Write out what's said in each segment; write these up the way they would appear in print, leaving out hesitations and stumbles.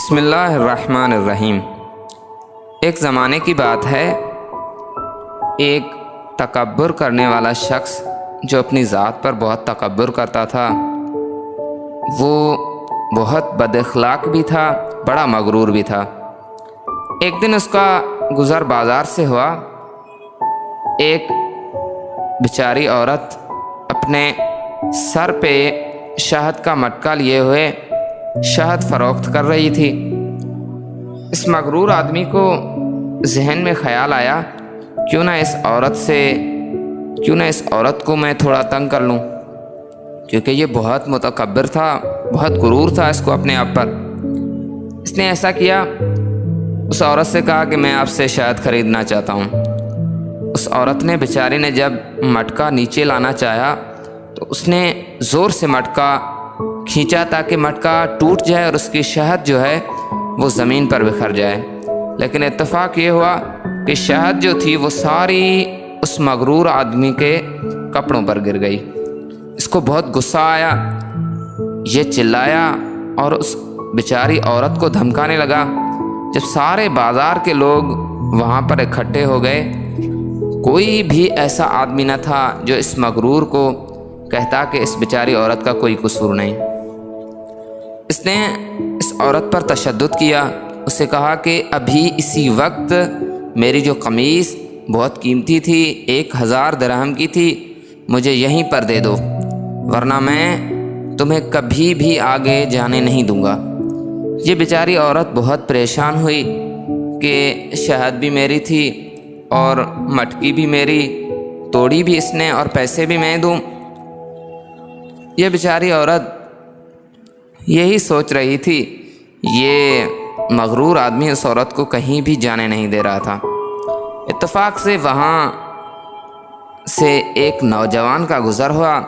بسم اللہ الرحمن الرحیم۔ ایک زمانے کی بات ہے، ایک تکبر کرنے والا شخص جو اپنی ذات پر بہت تکبر کرتا تھا، وہ بہت بد اخلاق بھی تھا، بڑا مغرور بھی تھا۔ ایک دن اس کا گزر بازار سے ہوا۔ ایک بیچاری عورت اپنے سر پہ شہد کا مٹکا لیے ہوئے شہد فروخت کر رہی تھی۔ اس مغرور آدمی کو ذہن میں خیال آیا، کیوں نہ اس عورت کو میں تھوڑا تنگ کر لوں، کیونکہ یہ بہت متکبر تھا، بہت غرور تھا اس کو اپنے آپ پر۔ اس نے ایسا کیا، اس عورت سے کہا کہ میں آپ سے شہد خریدنا چاہتا ہوں۔ اس عورت نے، بیچاری نے، جب مٹکا نیچے لانا چاہا تو اس نے زور سے مٹکا کھینچا تاکہ مٹکا ٹوٹ جائے اور اس کی شہد جو ہے وہ زمین پر بکھر جائے، لیکن اتفاق یہ ہوا کہ شہد جو تھی وہ ساری اس مغرور آدمی کے کپڑوں پر گر گئی۔ اس کو بہت غصہ آیا، یہ چلایا اور اس بیچاری عورت کو دھمکانے لگا۔ جب سارے بازار کے لوگ وہاں پر اکٹھے ہو گئے، کوئی بھی ایسا آدمی نہ تھا جو اس مغرور کو کہتا کہ اس بیچاری عورت کا کوئی قصور نہیں۔ اس نے اس عورت پر تشدد کیا، اسے کہا کہ ابھی اسی وقت میری جو قمیص بہت قیمتی تھی، 1000 درہم کی تھی، مجھے یہیں پر دے دو، ورنہ میں تمہیں کبھی بھی آگے جانے نہیں دوں گا۔ یہ بیچاری عورت بہت پریشان ہوئی کہ شہد بھی میری تھی اور مٹکی بھی میری، توڑی بھی اس نے اور پیسے بھی میں دوں۔ یہ بیچاری عورت یہی سوچ رہی تھی، یہ مغرور آدمی اس عورت کو کہیں بھی جانے نہیں دے رہا تھا۔ اتفاق سے وہاں سے ایک نوجوان کا گزر ہوا،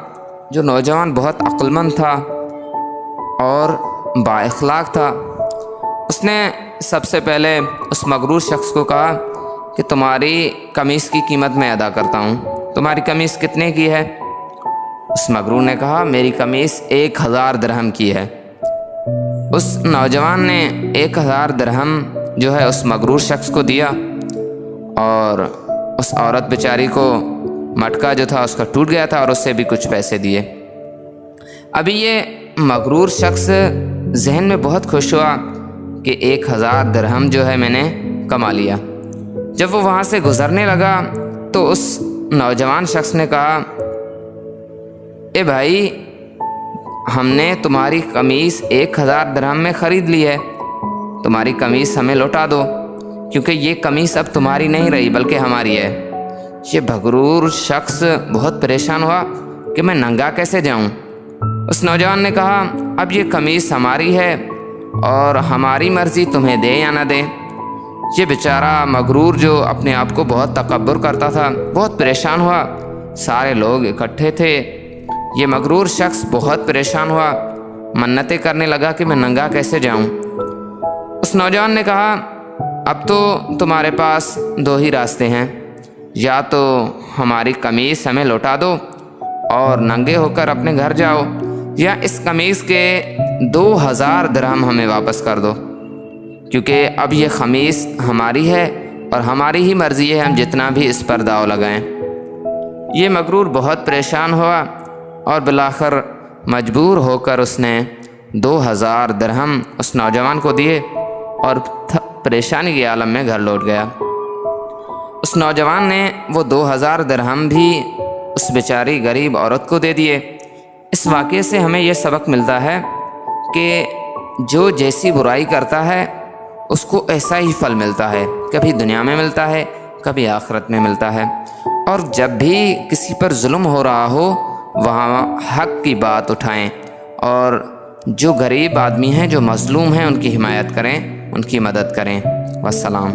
جو نوجوان بہت عقل مند تھا اور با اخلاق تھا۔ اس نے سب سے پہلے اس مغرور شخص کو کہا کہ تمہاری قمیص کی قیمت میں ادا کرتا ہوں، تمہاری قمیص کتنے کی ہے؟ اس مغرور نے کہا میری قمیص 1000 درہم کی ہے۔ اس نوجوان نے 1000 درہم جو ہے اس مغرور شخص کو دیا اور اس عورت بیچاری کو مٹکا جو تھا اس کا ٹوٹ گیا تھا اور اس سے بھی کچھ پیسے دیے۔ ابھی یہ مغرور شخص ذہن میں بہت خوش ہوا کہ 1000 درہم جو ہے میں نے کما لیا۔ جب وہ وہاں سے گزرنے لگا تو اس نوجوان شخص نے کہا، اے بھائی، ہم نے تمہاری قمیص 1000 درہم میں خرید لی ہے، تمہاری قمیص ہمیں لوٹا دو، کیونکہ یہ قمیص اب تمہاری نہیں رہی بلکہ ہماری ہے۔ یہ مغرور شخص بہت پریشان ہوا کہ میں ننگا کیسے جاؤں۔ اس نوجوان نے کہا اب یہ قمیص ہماری ہے اور ہماری مرضی تمہیں دے یا نہ دے۔ یہ بیچارہ مغرور جو اپنے آپ کو بہت تکبر کرتا تھا بہت پریشان ہوا، سارے لوگ اکٹھے تھے۔ یہ مغرور شخص بہت پریشان ہوا، منتیں کرنے لگا کہ میں ننگا کیسے جاؤں۔ اس نوجوان نے کہا اب تو تمہارے پاس 2 ہی راستے ہیں، یا تو ہماری قمیص ہمیں لوٹا دو اور ننگے ہو کر اپنے گھر جاؤ، یا اس قمیص کے 2000 درہم ہمیں واپس کر دو، کیونکہ اب یہ قمیص ہماری ہے اور ہماری ہی مرضی ہے ہم جتنا بھی اس پر داؤ لگائیں۔ یہ مغرور بہت پریشان ہوا اور بالآخر مجبور ہو کر اس نے 2000 درہم اس نوجوان کو دیے اور پریشانی کے عالم میں گھر لوٹ گیا۔ اس نوجوان نے وہ 2000 درہم بھی اس بیچاری غریب عورت کو دے دیے۔ اس واقعے سے ہمیں یہ سبق ملتا ہے کہ جو جیسی برائی کرتا ہے اس کو ایسا ہی پھل ملتا ہے، کبھی دنیا میں ملتا ہے، کبھی آخرت میں ملتا ہے۔ اور جب بھی کسی پر ظلم ہو رہا ہو وہاں حق کی بات اٹھائیں اور جو غریب آدمی ہیں، جو مظلوم ہیں، ان کی حمایت کریں، ان کی مدد کریں۔ والسلام۔